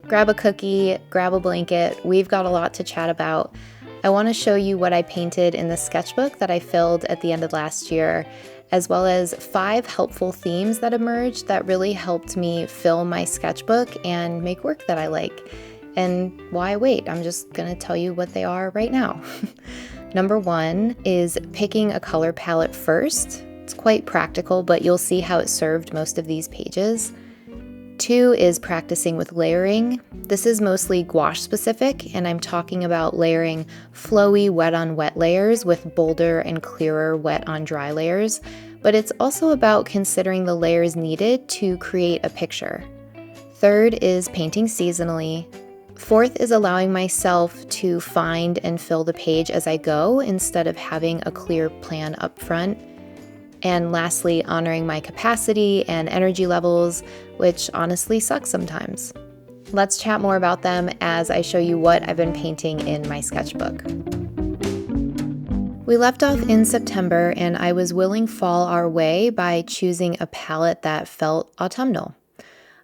Grab a cookie, grab a blanket. We've got a lot to chat about. I want to show you what I painted in the sketchbook that I filled at the end of last year, as well as 5 helpful themes that emerged that really helped me fill my sketchbook and make work that I like. And why wait? I'm just going to tell you what they are right now. Number 1 is picking a color palette first. It's quite practical, but you'll see how it served most of these pages. 2 is practicing with layering. This is mostly gouache specific, and I'm talking about layering flowy wet on wet layers with bolder and clearer wet on dry layers, but it's also about considering the layers needed to create a picture. 3rd is painting seasonally. 4th is allowing myself to find and fill the page as I go instead of having a clear plan up front. And lastly, honoring my capacity and energy levels, which honestly sucks sometimes. Let's chat more about them as I show you what I've been painting in my sketchbook. We left off in September, and I was willing fall our way by choosing a palette that felt autumnal.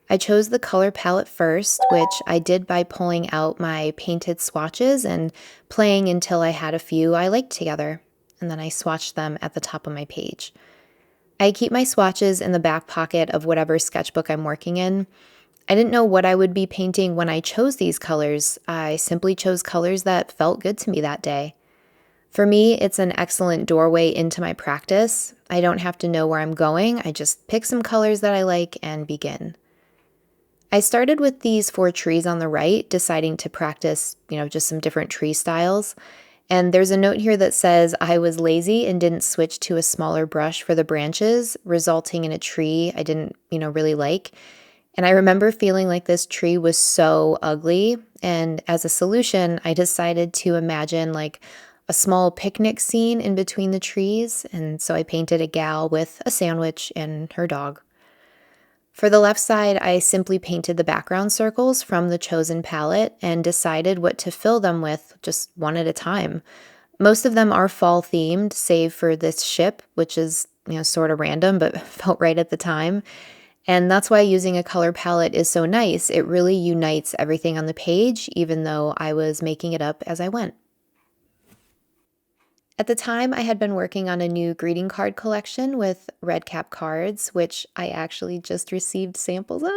I chose the color palette first, which I did by pulling out my painted swatches and playing until I had a few I liked together, and then I swatched them at the top of my page. I keep my swatches in the back pocket of whatever sketchbook I'm working in. I didn't know what I would be painting when I chose these colors. I simply chose colors that felt good to me that day. For me, it's an excellent doorway into my practice. I don't have to know where I'm going. I just pick some colors that I like and begin. I started with these 4 trees on the right, deciding to practice, just some different tree styles. And there's a note here that says I was lazy and didn't switch to a smaller brush for the branches, resulting in a tree I didn't, really like. And I remember feeling like this tree was so ugly. And as a solution, I decided to imagine like a small picnic scene in between the trees. And so I painted a gal with a sandwich and her dog. For the left side, I simply painted the background circles from the chosen palette and decided what to fill them with just one at a time. Most of them are fall themed, save for this ship, which is, sort of random, but felt right at the time. And that's why using a color palette is so nice. It really unites everything on the page, even though I was making it up as I went. At the time, I had been working on a new greeting card collection with red cap cards, which I actually just received samples of,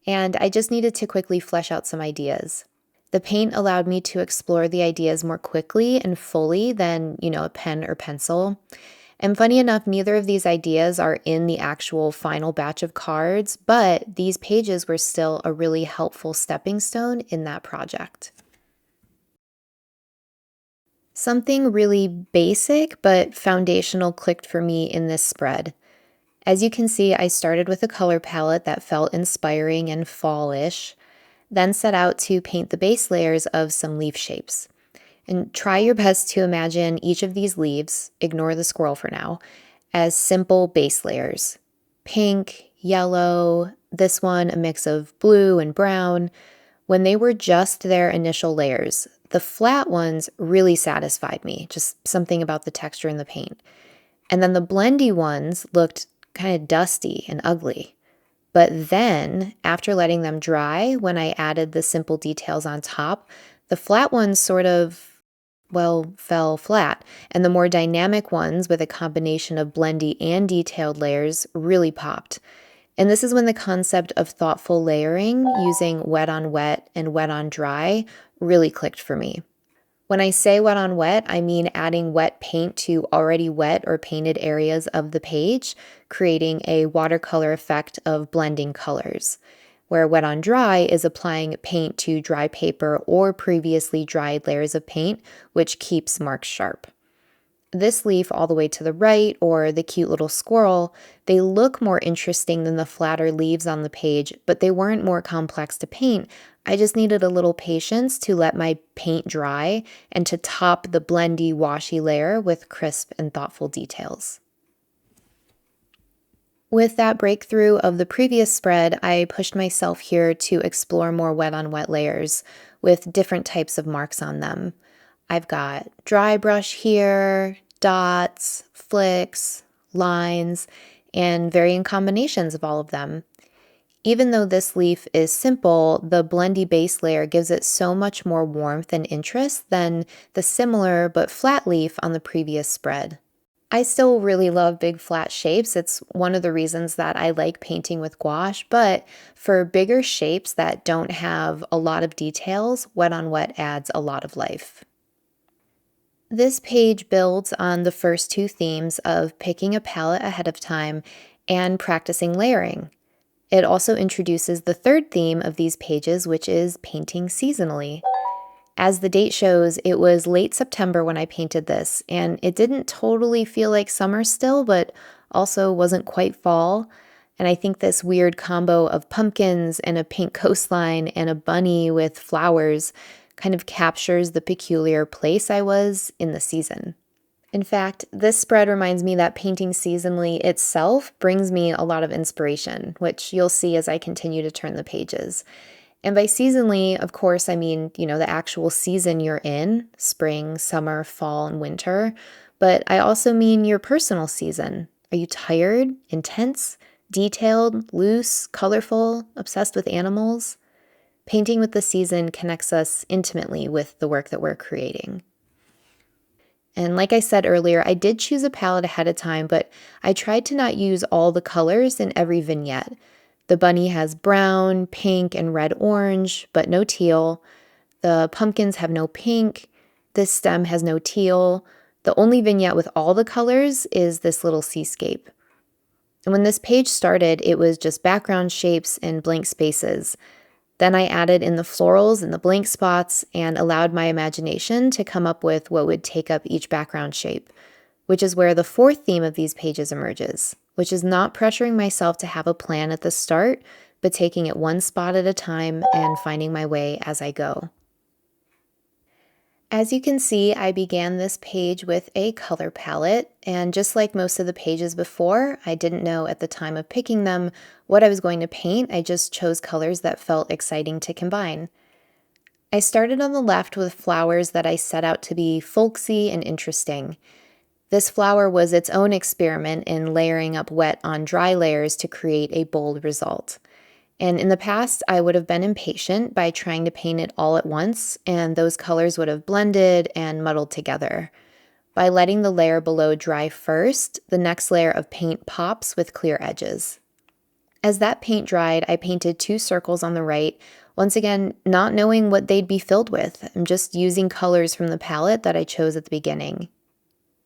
and I just needed to quickly flesh out some ideas. The paint allowed me to explore the ideas more quickly and fully than, a pen or pencil. And funny enough, neither of these ideas are in the actual final batch of cards, but these pages were still a really helpful stepping stone in that project. Something really basic but foundational clicked for me in this spread. As you can see, I started with a color palette that felt inspiring and fall-ish, then set out to paint the base layers of some leaf shapes. And try your best to imagine each of these leaves, ignore the squirrel for now, as simple base layers. Pink, yellow, this one a mix of blue and brown. When they were just their initial layers, the flat ones really satisfied me, just something about the texture in the paint. And then the blendy ones looked kind of dusty and ugly. But then, after letting them dry, when I added the simple details on top, the flat ones sort of, fell flat. And the more dynamic ones with a combination of blendy and detailed layers really popped. And this is when the concept of thoughtful layering using wet on wet and wet on dry really clicked for me. When I say wet on wet, I mean adding wet paint to already wet or painted areas of the page, creating a watercolor effect of blending colors, where wet on dry is applying paint to dry paper or previously dried layers of paint, which keeps marks sharp. This leaf all the way to the right, or the cute little squirrel, they look more interesting than the flatter leaves on the page, but they weren't more complex to paint. I just needed a little patience to let my paint dry and to top the blendy, washy layer with crisp and thoughtful details. With that breakthrough of the previous spread, I pushed myself here to explore more wet on wet layers with different types of marks on them. I've got dry brush here, dots, flicks, lines, and varying combinations of all of them. Even though this leaf is simple, the blendy base layer gives it so much more warmth and interest than the similar but flat leaf on the previous spread. I still really love big flat shapes. It's one of the reasons that I like painting with gouache, but for bigger shapes that don't have a lot of details, wet on wet adds a lot of life. This page builds on the first two themes of picking a palette ahead of time and practicing layering. It also introduces the third theme of these pages, which is painting seasonally. As the date shows, it was late September when I painted this, and it didn't totally feel like summer still, but also wasn't quite fall. And I think this weird combo of pumpkins and a pink coastline and a bunny with flowers kind of captures the peculiar place I was in the season. In fact, this spread reminds me that painting seasonally itself brings me a lot of inspiration, which you'll see as I continue to turn the pages. And by seasonally, of course, I mean, the actual season you're in, spring, summer, fall, and winter. But I also mean your personal season. Are you tired, intense, detailed, loose, colorful, obsessed with animals? Painting with the season connects us intimately with the work that we're creating. And like I said earlier, I did choose a palette ahead of time, but I tried to not use all the colors in every vignette. The bunny has brown, pink, and red-orange, but no teal. The pumpkins have no pink. This stem has no teal. The only vignette with all the colors is this little seascape. And when this page started, it was just background shapes and blank spaces. Then I added in the florals and the blank spots and allowed my imagination to come up with what would take up each background shape, which is where the fourth theme of these pages emerges, which is not pressuring myself to have a plan at the start, but taking it one spot at a time and finding my way as I go. As you can see, I began this page with a color palette, and just like most of the pages before, I didn't know at the time of picking them what I was going to paint. I just chose colors that felt exciting to combine. I started on the left with flowers that I set out to be folksy and interesting. This flower was its own experiment in layering up wet on dry layers to create a bold result. And in the past, I would have been impatient by trying to paint it all at once, and those colors would have blended and muddled together. By letting the layer below dry first, the next layer of paint pops with clear edges. As that paint dried, I painted two circles on the right, once again, not knowing what they'd be filled with. I'm just using colors from the palette that I chose at the beginning.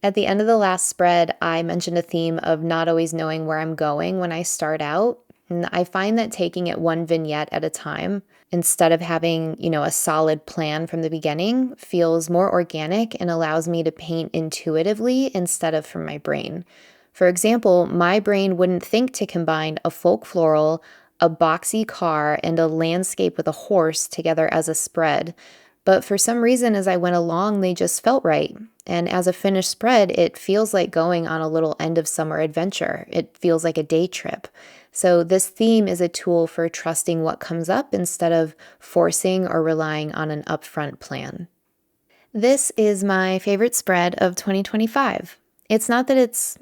At the end of the last spread, I mentioned a theme of not always knowing where I'm going when I start out. And I find that taking it one vignette at a time, instead of having, a solid plan from the beginning, feels more organic and allows me to paint intuitively instead of from my brain. For example, my brain wouldn't think to combine a folk floral, a boxy car, and a landscape with a horse together as a spread. But for some reason, as I went along, they just felt right. And as a finished spread, it feels like going on a little end of summer adventure. It feels like a day trip. So this theme is a tool for trusting what comes up instead of forcing or relying on an upfront plan. This is my favorite spread of 2025. It's not that it's,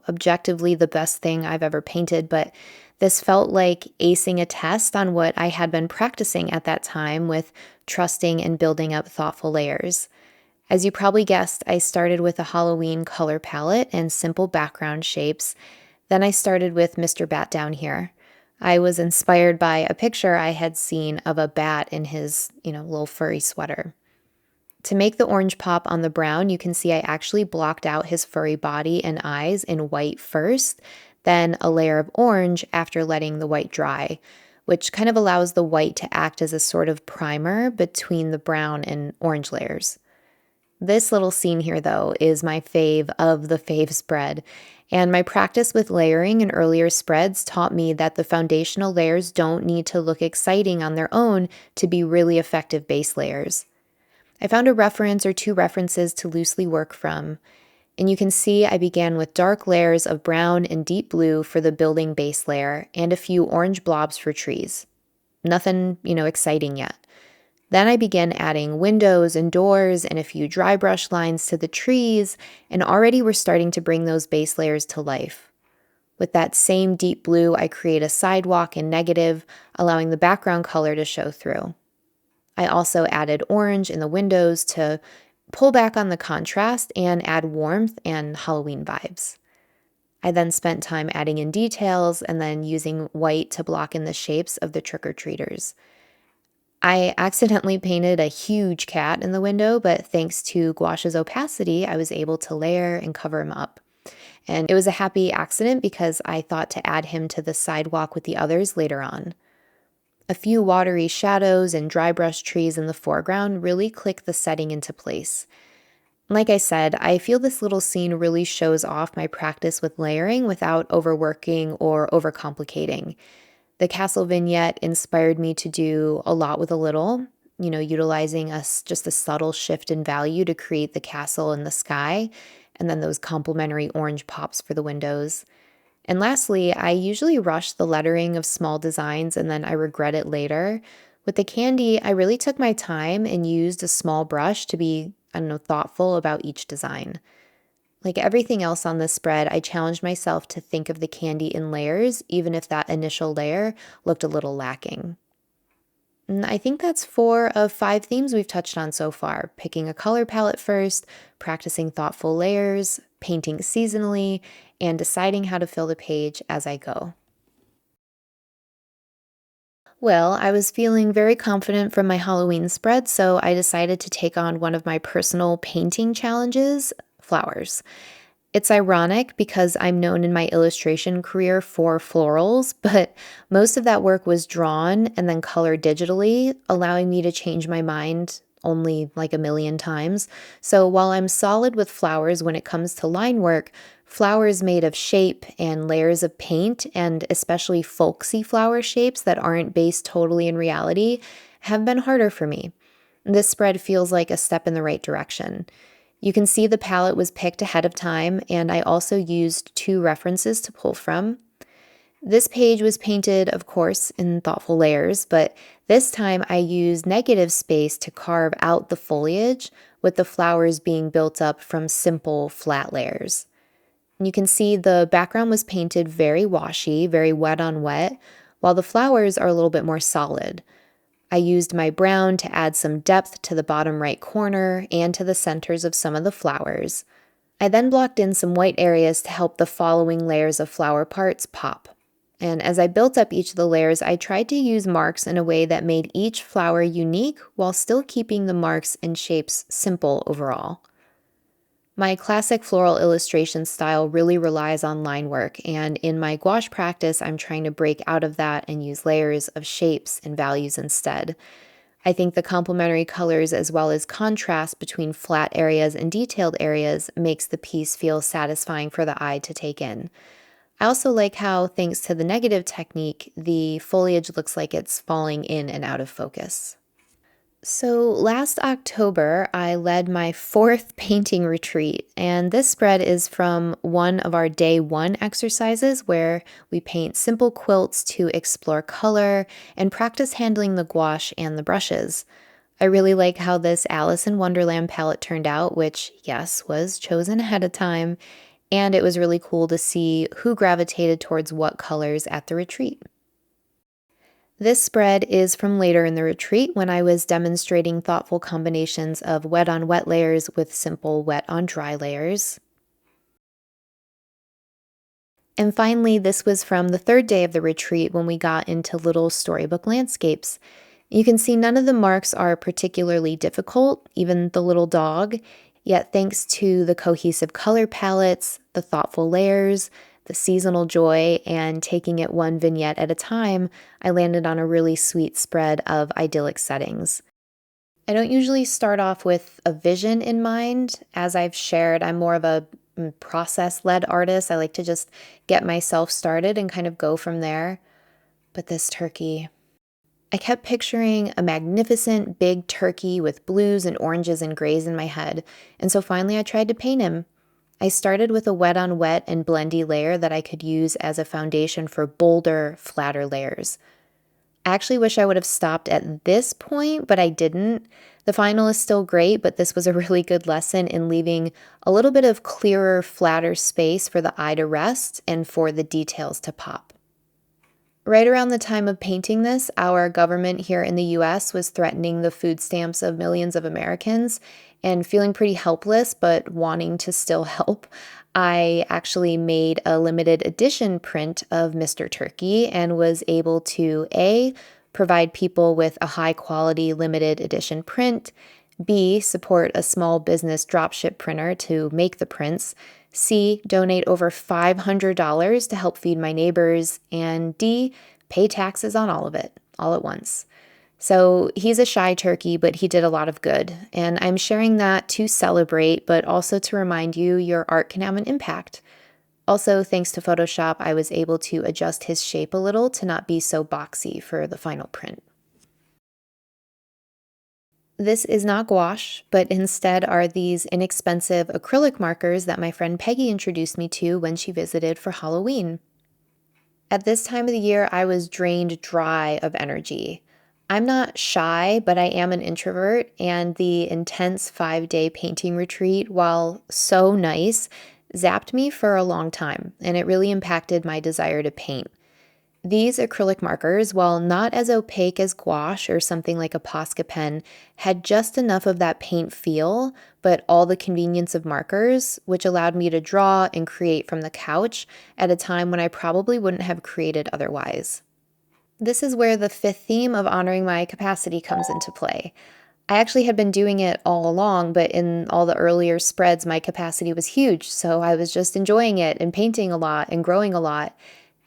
objectively the best thing I've ever painted, but this felt like acing a test on what I had been practicing at that time with trusting and building up thoughtful layers. As you probably guessed, I started with a Halloween color palette and simple background shapes. Then I started with Mr. Bat down here. I was inspired by a picture I had seen of a bat in his, little furry sweater. To make the orange pop on the brown, you can see I actually blocked out his furry body and eyes in white first, then a layer of orange after letting the white dry, which kind of allows the white to act as a sort of primer between the brown and orange layers. This little scene here, though, is my fave of the fave spread, and my practice with layering in earlier spreads taught me that the foundational layers don't need to look exciting on their own to be really effective base layers. I found a reference or two references to loosely work from, and you can see I began with dark layers of brown and deep blue for the building base layer and a few orange blobs for trees. Nothing, exciting yet. Then I began adding windows and doors and a few dry brush lines to the trees, and already we're starting to bring those base layers to life. With that same deep blue, I create a sidewalk in negative, allowing the background color to show through. I also added orange in the windows to pull back on the contrast and add warmth and Halloween vibes. I then spent time adding in details and then using white to block in the shapes of the trick-or-treaters. I accidentally painted a huge cat in the window, but thanks to gouache's opacity, I was able to layer and cover him up. And it was a happy accident because I thought to add him to the sidewalk with the others later on. A few watery shadows and dry brush trees in the foreground really click the setting into place. Like I said, I feel this little scene really shows off my practice with layering without overworking or overcomplicating. The castle vignette inspired me to do a lot with a little, utilizing just a subtle shift in value to create the castle in the sky, and then those complementary orange pops for the windows. And lastly, I usually rush the lettering of small designs and then I regret it later. With the candy, I really took my time and used a small brush to be, thoughtful about each design. Like everything else on this spread, I challenged myself to think of the candy in layers, even if that initial layer looked a little lacking. And I think that's 4 of 5 themes we've touched on so far: picking a color palette first, practicing thoughtful layers, painting seasonally, and deciding how to fill the page as I go. Well, I was feeling very confident from my Halloween spread, so I decided to take on one of my personal painting challenges: flowers. It's ironic because I'm known in my illustration career for florals, but most of that work was drawn and then colored digitally, allowing me to change my mind only like a million times. So while I'm solid with flowers when it comes to line work, flowers made of shape and layers of paint, and especially folksy flower shapes that aren't based totally in reality, have been harder for me. This spread feels like a step in the right direction. You can see the palette was picked ahead of time, and I also used 2 references to pull from. This page was painted, of course, in thoughtful layers, but this time I used negative space to carve out the foliage, with the flowers being built up from simple, flat layers. And you can see the background was painted very washy, very wet on wet, while the flowers are a little bit more solid. I used my brown to add some depth to the bottom right corner and to the centers of some of the flowers. I then blocked in some white areas to help the following layers of flower parts pop. And as I built up each of the layers, I tried to use marks in a way that made each flower unique while still keeping the marks and shapes simple overall. My classic floral illustration style really relies on line work, and in my gouache practice, I'm trying to break out of that and use layers of shapes and values instead. I think the complementary colors as well as contrast between flat areas and detailed areas makes the piece feel satisfying for the eye to take in. I also like how, thanks to the negative technique, the foliage looks like it's falling in and out of focus. So last October, I led my 4th painting retreat, and this spread is from one of our day 1 exercises where we paint simple quilts to explore color and practice handling the gouache and the brushes. I really like how this Alice in Wonderland palette turned out, which, yes, was chosen ahead of time, and it was really cool to see who gravitated towards what colors at the retreat. This spread is from later in the retreat when I was demonstrating thoughtful combinations of wet on wet layers with simple wet on dry layers. And finally, this was from the 3rd day of the retreat when we got into little storybook landscapes. You can see none of the marks are particularly difficult, even the little dog, yet thanks to the cohesive color palettes, the thoughtful layers, the seasonal joy, and taking it one vignette at a time, I landed on a really sweet spread of idyllic settings. I don't usually start off with a vision in mind. As I've shared, I'm more of a process-led artist. I like to just get myself started and kind of go from there. But this turkey, I kept picturing a magnificent big turkey with blues and oranges and grays in my head, and so finally I tried to paint him. I started with a wet on wet and blendy layer that I could use as a foundation for bolder, flatter layers. I actually wish I would have stopped at this point, but I didn't. The final is still great, but this was a really good lesson in leaving a little bit of clearer, flatter space for the eye to rest and for the details to pop. Right around the time of painting this, our government here in the US was threatening the food stamps of millions of Americans, and feeling pretty helpless but wanting to still help, I actually made a limited edition print of Mr. Turkey and was able to A, provide people with a high quality limited edition print, B, support a small business dropship printer to make the prints, C, donate over $500 to help feed my neighbors, and D, pay taxes on all of it, all at once. So he's a shy turkey, but he did a lot of good. And I'm sharing that to celebrate, but also to remind you your art can have an impact. Also, thanks to Photoshop, I was able to adjust his shape a little to not be so boxy for the final print. This is not gouache, but instead are these inexpensive acrylic markers that my friend Peggy introduced me to when she visited for Halloween. At this time of the year, I was drained dry of energy. I'm not shy, but I am an introvert, and the intense 5-day painting retreat, while so nice, zapped me for a long time, and it really impacted my desire to paint. These acrylic markers, while not as opaque as gouache or something like a Posca pen, had just enough of that paint feel, but all the convenience of markers, which allowed me to draw and create from the couch at a time when I probably wouldn't have created otherwise. This is where the fifth theme of honoring my capacity comes into play. I actually had been doing it all along, but in all the earlier spreads, my capacity was huge, so I was just enjoying it and painting a lot and growing a lot.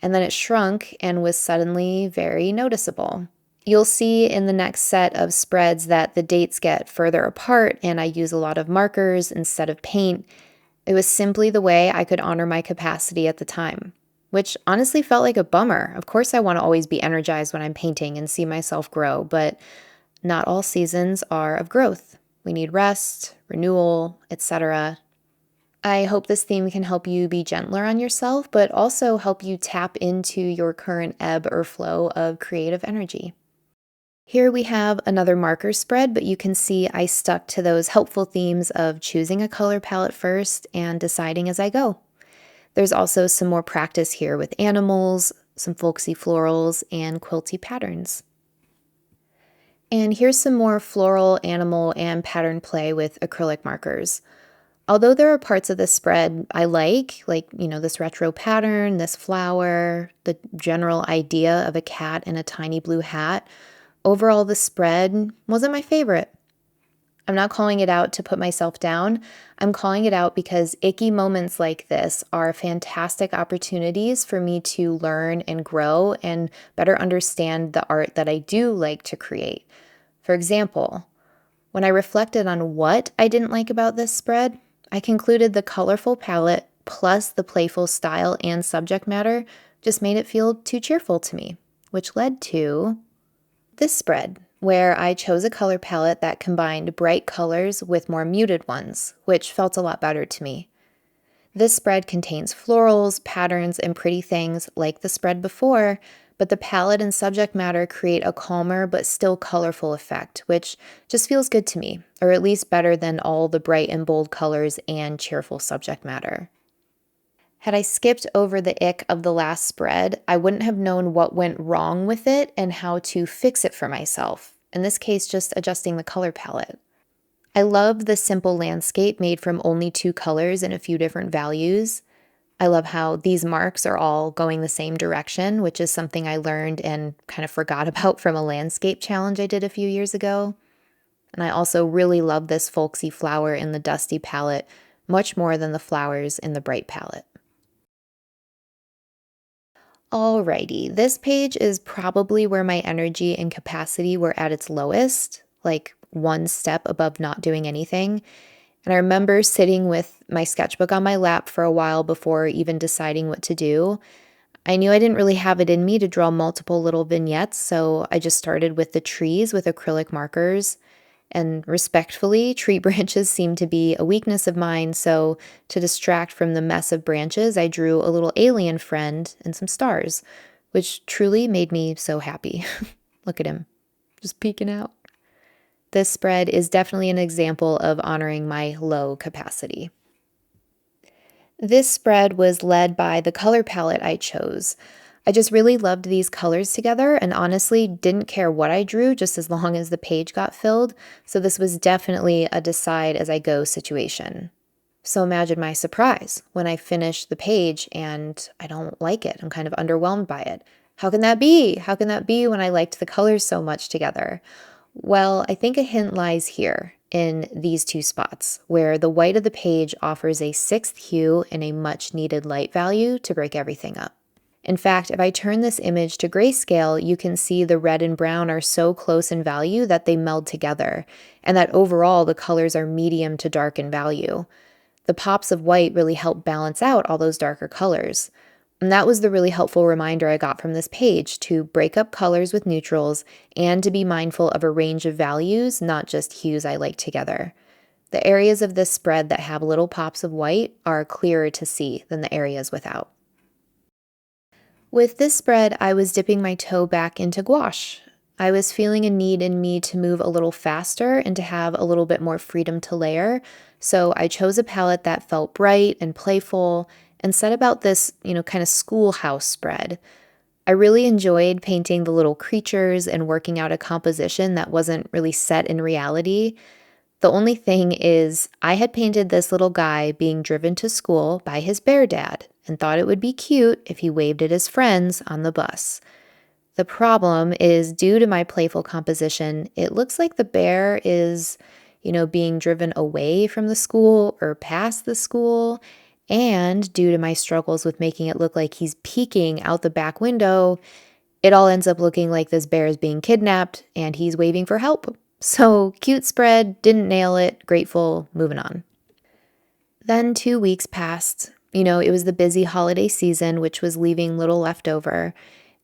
And then it shrunk and was suddenly very noticeable. You'll see in the next set of spreads that the dates get further apart and I use a lot of markers instead of paint. It was simply the way I could honor my capacity at the time, which honestly felt like a bummer. Of course, I want to always be energized when I'm painting and see myself grow, but not all seasons are of growth. We need rest, renewal, etc. I hope this theme can help you be gentler on yourself, but also help you tap into your current ebb or flow of creative energy. Here we have another marker spread, but you can see I stuck to those helpful themes of choosing a color palette first and deciding as I go. There's also some more practice here with animals, some folksy florals, and quilty patterns. And here's some more floral, animal, and pattern play with acrylic markers. Although there are parts of this spread I like, this retro pattern, this flower, the general idea of a cat in a tiny blue hat, overall the spread wasn't my favorite. I'm not calling it out to put myself down. I'm calling it out because icky moments like this are fantastic opportunities for me to learn and grow and better understand the art that I do like to create. For example, when I reflected on what I didn't like about this spread, I concluded the colorful palette plus the playful style and subject matter just made it feel too cheerful to me, which led to this spread, where I chose a color palette that combined bright colors with more muted ones, which felt a lot better to me. This spread contains florals, patterns, and pretty things like the spread before, but the palette and subject matter create a calmer but still colorful effect, which just feels good to me, or at least better than all the bright and bold colors and cheerful subject matter. Had I skipped over the ick of the last spread, I wouldn't have known what went wrong with it and how to fix it for myself. In this case, just adjusting the color palette. I love the simple landscape made from only 2 colors and a few different values. I love how these marks are all going the same direction, which is something I learned and kind of forgot about from a landscape challenge I did a few years ago. And I also really love this folksy flower in the dusty palette much more than the flowers in the bright palette. Alrighty, this page is probably where my energy and capacity were at its lowest, like one step above not doing anything. And I remember sitting with my sketchbook on my lap for a while before even deciding what to do. I knew I didn't really have it in me to draw multiple little vignettes, so I just started with the trees with acrylic markers. And respectfully, tree branches seemed to be a weakness of mine, so to distract from the mess of branches, I drew a little alien friend and some stars, which truly made me so happy. Look at him, just peeking out. This spread is definitely an example of honoring my low capacity. This spread was led by the color palette I chose. I just really loved these colors together and honestly didn't care what I drew just as long as the page got filled, so this was definitely a decide as I go situation. So imagine my surprise when I finish the page and I don't like it. I'm kind of underwhelmed by it. How can that be? How can that be when I liked the colors so much together? Well, I think a hint lies here in these two spots, where the white of the page offers a sixth hue and a much needed light value to break everything up. In fact, if I turn this image to grayscale, you can see the red and brown are so close in value that they meld together, and that overall the colors are medium to dark in value. The pops of white really help balance out all those darker colors. And that was the really helpful reminder I got from this page, to break up colors with neutrals and to be mindful of a range of values, not just hues I like together. The areas of this spread that have little pops of white are clearer to see than the areas without. With this spread, I was dipping my toe back into gouache. I was feeling a need in me to move a little faster and to have a little bit more freedom to layer, so I chose a palette that felt bright and playful and set about this, kind of schoolhouse spread. I really enjoyed painting the little creatures and working out a composition that wasn't really set in reality. The only thing is, I had painted this little guy being driven to school by his bear dad and thought it would be cute if he waved at his friends on the bus. The problem is, due to my playful composition, it looks like the bear is, being driven away from the school or past the school. And due to my struggles with making it look like he's peeking out the back window, it all ends up looking like this bear is being kidnapped and he's waving for help. So cute spread, didn't nail it, grateful, moving on. Then 2 weeks passed. It was the busy holiday season, which was leaving little left over.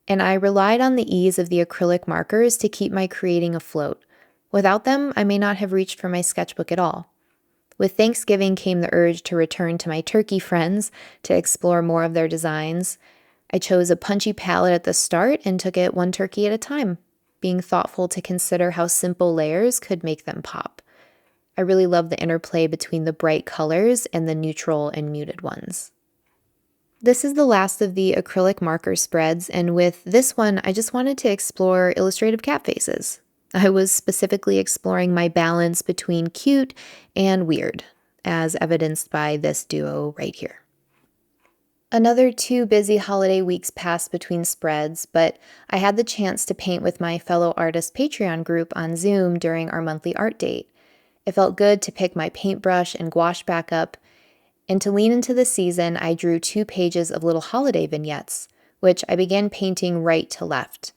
And I relied on the ease of the acrylic markers to keep my creating afloat. Without them, I may not have reached for my sketchbook at all. With Thanksgiving came the urge to return to my turkey friends to explore more of their designs. I chose a punchy palette at the start and took it one turkey at a time, being thoughtful to consider how simple layers could make them pop. I really love the interplay between the bright colors and the neutral and muted ones. This is the last of the acrylic marker spreads, and with this one, I just wanted to explore illustrative cat faces. I was specifically exploring my balance between cute and weird, as evidenced by this duo right here. Another 2 busy holiday weeks passed between spreads, but I had the chance to paint with my fellow artist Patreon group on Zoom during our monthly art date. It felt good to pick my paintbrush and gouache back up, and to lean into the season, I drew 2 pages of little holiday vignettes, which I began painting right to left.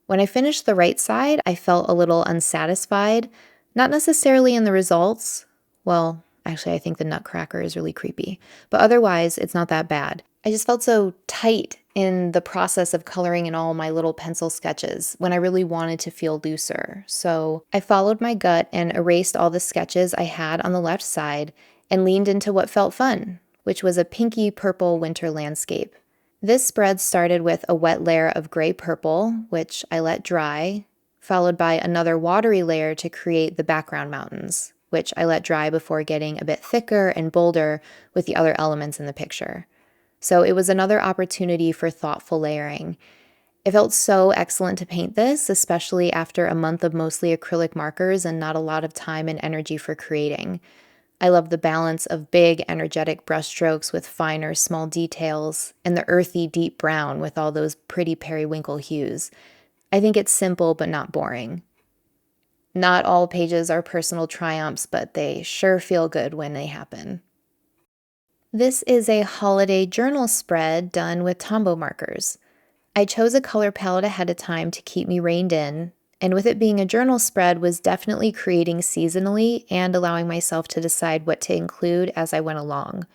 When I finished the right side, I felt a little unsatisfied, not necessarily in the results. Well, actually, I think the nutcracker is really creepy, but otherwise, it's not that bad. I just felt so tight in the process of coloring in all my little pencil sketches when I really wanted to feel looser. So I followed my gut and erased all the sketches I had on the left side and leaned into what felt fun, which was a pinky purple winter landscape. This spread started with a wet layer of gray purple, which I let dry, followed by another watery layer to create the background mountains, which I let dry before getting a bit thicker and bolder with the other elements in the picture. So it was another opportunity for thoughtful layering. It felt so excellent to paint this, especially after a month of mostly acrylic markers and not a lot of time and energy for creating. I love the balance of big, energetic brushstrokes with finer, small details, and the earthy, deep brown with all those pretty periwinkle hues. I think it's simple but not boring. Not all pages are personal triumphs, but they sure feel good when they happen. This is a holiday journal spread done with Tombow markers. I chose a color palette ahead of time to keep me reined in, and with it being a journal spread was definitely creating seasonally and allowing myself to decide what to include as I went along.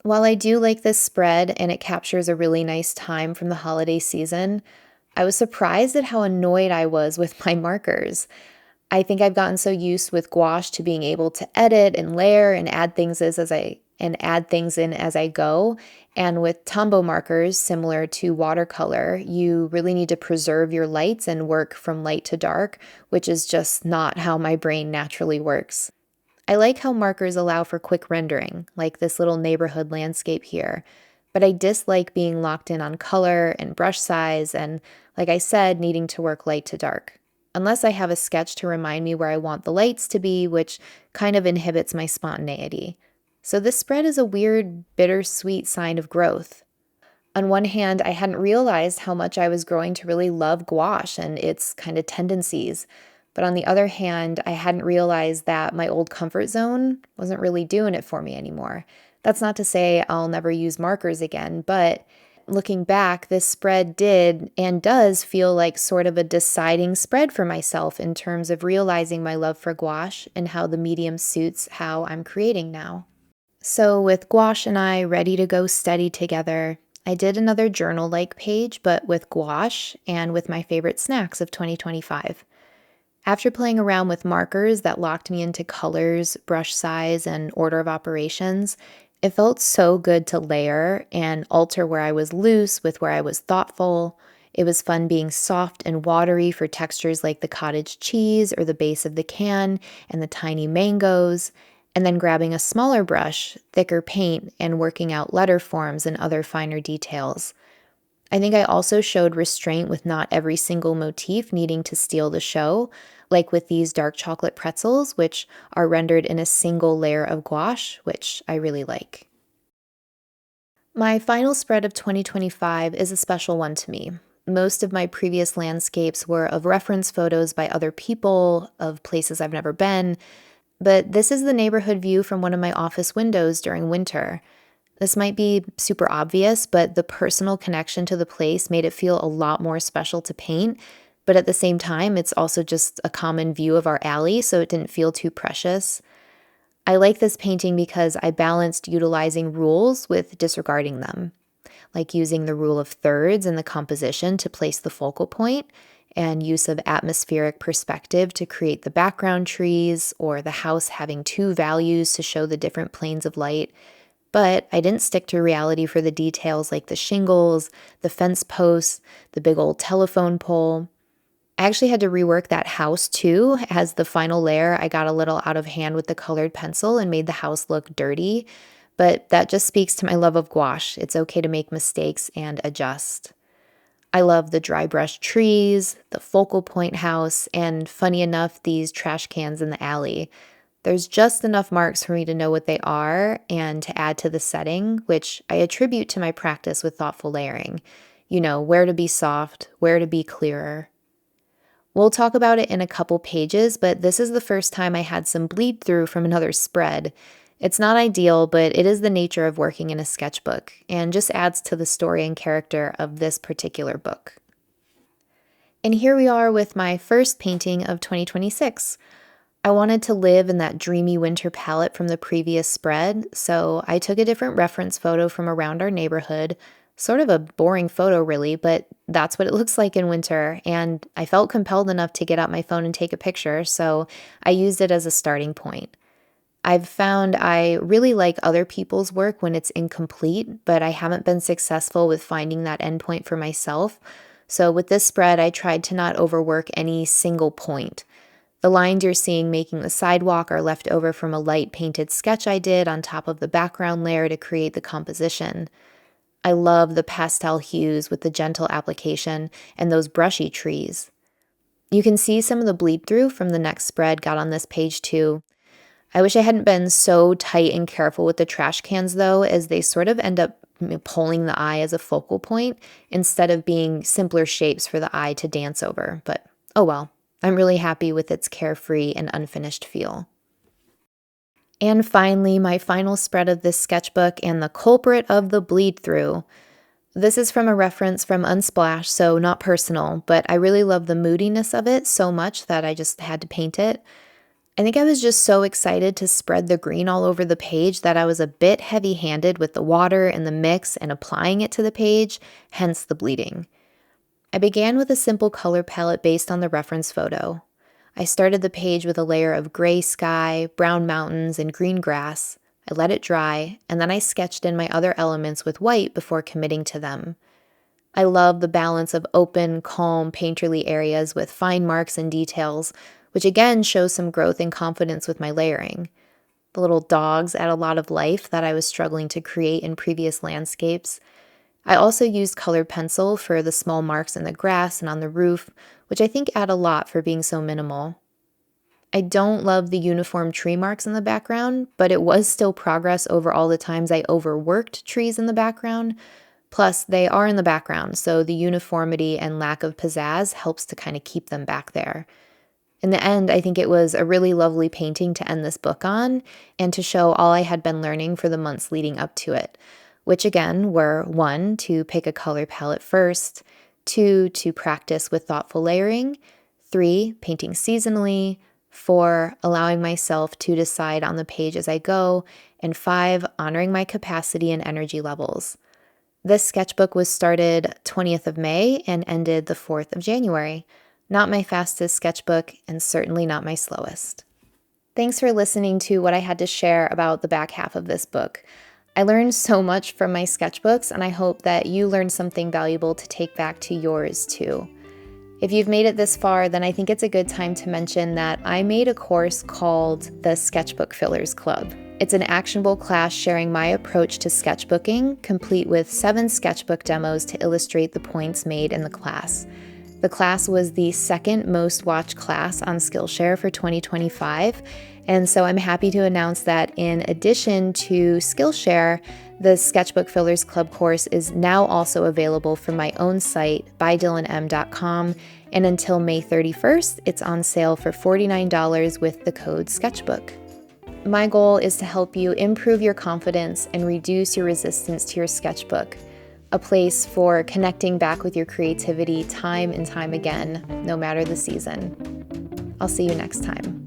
While I do like this spread and it captures a really nice time from the holiday season, I was surprised at how annoyed I was with my markers. I think I've gotten so used with gouache to being able to edit and layer and add things as I and add things in as I go. And with Tombow markers, similar to watercolor, you really need to preserve your lights and work from light to dark, which is just not how my brain naturally works. I like how markers allow for quick rendering, like this little neighborhood landscape here, but I dislike being locked in on color and brush size and, like I said, needing to work light to dark. Unless I have a sketch to remind me where I want the lights to be, which kind of inhibits my spontaneity. So this spread is a weird, bittersweet sign of growth. On one hand, I hadn't realized how much I was growing to really love gouache and its kind of tendencies. But on the other hand, I hadn't realized that my old comfort zone wasn't really doing it for me anymore. That's not to say I'll never use markers again, but looking back, this spread did and does feel like sort of a deciding spread for myself in terms of realizing my love for gouache and how the medium suits how I'm creating now. So, with gouache and I ready to go steady together, I did another journal like page, but with gouache and with my favorite snacks of 2025. After playing around with markers that locked me into colors, brush size, and order of operations, it felt so good to layer and alter where I was loose with where I was thoughtful. It was fun being soft and watery for textures like the cottage cheese or the base of the can and the tiny mangoes, and then grabbing a smaller brush, thicker paint, and working out letter forms and other finer details. I think I also showed restraint with not every single motif needing to steal the show, like with these dark chocolate pretzels, which are rendered in a single layer of gouache, which I really like. My final spread of 2025 is a special one to me. Most of my previous landscapes were of reference photos by other people, of places I've never been, but this is the neighborhood view from one of my office windows during winter. This might be super obvious, but the personal connection to the place made it feel a lot more special to paint. But at the same time, it's also just a common view of our alley, so it didn't feel too precious. I like this painting because I balanced utilizing rules with disregarding them, like using the rule of thirds in the composition to place the focal point, and use of atmospheric perspective to create the background trees, or the house having two values to show the different planes of light. But I didn't stick to reality for the details like the shingles, the fence posts, the big old telephone pole. I actually had to rework that house too. As the final layer, I got a little out of hand with the colored pencil and made the house look dirty. But that just speaks to my love of gouache. It's okay to make mistakes and adjust. I love the dry brush trees, the focal point house, and funny enough, these trash cans in the alley. There's just enough marks for me to know what they are and to add to the setting, which I attribute to my practice with thoughtful layering. You know, where to be soft, where to be clearer. We'll talk about it in a couple pages, but this is the first time I had some bleed through from another spread. It's not ideal, but it is the nature of working in a sketchbook and just adds to the story and character of this particular book. And here we are with my first painting of 2026. I wanted to live in that dreamy winter palette from the previous spread, so I took a different reference photo from around our neighborhood. Sort of a boring photo, really, but that's what it looks like in winter, and I felt compelled enough to get out my phone and take a picture, so I used it as a starting point. I've found I really like other people's work when it's incomplete, but I haven't been successful with finding that endpoint for myself. So with this spread, I tried to not overwork any single point. The lines you're seeing making the sidewalk are left over from a light painted sketch I did on top of the background layer to create the composition. I love the pastel hues with the gentle application and those brushy trees. You can see some of the bleed through from the next spread got on this page too. I wish I hadn't been so tight and careful with the trash cans though, as they sort of end up pulling the eye as a focal point instead of being simpler shapes for the eye to dance over. But oh well, I'm really happy with its carefree and unfinished feel. And finally, my final spread of this sketchbook and the culprit of the bleed through. This is from a reference from Unsplash, so not personal, but I really love the moodiness of it so much that I just had to paint it. I think I was just so excited to spread the green all over the page that I was a bit heavy-handed with the water and the mix and applying it to the page, hence the bleeding. I began with a simple color palette based on the reference photo. I started the page with a layer of gray sky, brown mountains, and green grass. I let it dry, and then I sketched in my other elements with white before committing to them. I love the balance of open, calm, painterly areas with fine marks and details, which again shows some growth and confidence with my layering. The little dogs add a lot of life that I was struggling to create in previous landscapes. I also used colored pencil for the small marks in the grass and on the roof, which I think add a lot for being so minimal. I don't love the uniform tree marks in the background, but it was still progress over all the times I overworked trees in the background. Plus, they are in the background, so the uniformity and lack of pizzazz helps to kind of keep them back there. In the end, I think it was a really lovely painting to end this book on and to show all I had been learning for the months leading up to it, which again were 1, to pick a color palette first, 2, to practice with thoughtful layering, 3, painting seasonally, 4, allowing myself to decide on the page as I go, and 5, honoring my capacity and energy levels. This sketchbook was started 20th of May and ended the 4th of January. Not my fastest sketchbook, and certainly not my slowest. Thanks for listening to what I had to share about the back half of this book. I learned so much from my sketchbooks, and I hope that you learned something valuable to take back to yours too. If you've made it this far, then I think it's a good time to mention that I made a course called the Sketchbook Fillers Club. It's an actionable class sharing my approach to sketchbooking, complete with 7 sketchbook demos to illustrate the points made in the class. The class was the second most watched class on Skillshare for 2025, and so I'm happy to announce that in addition to Skillshare, the Sketchbook Fillers Club course is now also available from my own site, bydylannm.com, and until May 31st, it's on sale for $49 with the code SKETCHBOOK. My goal is to help you improve your confidence and reduce your resistance to your sketchbook, a place for connecting back with your creativity time and time again, no matter the season. I'll see you next time.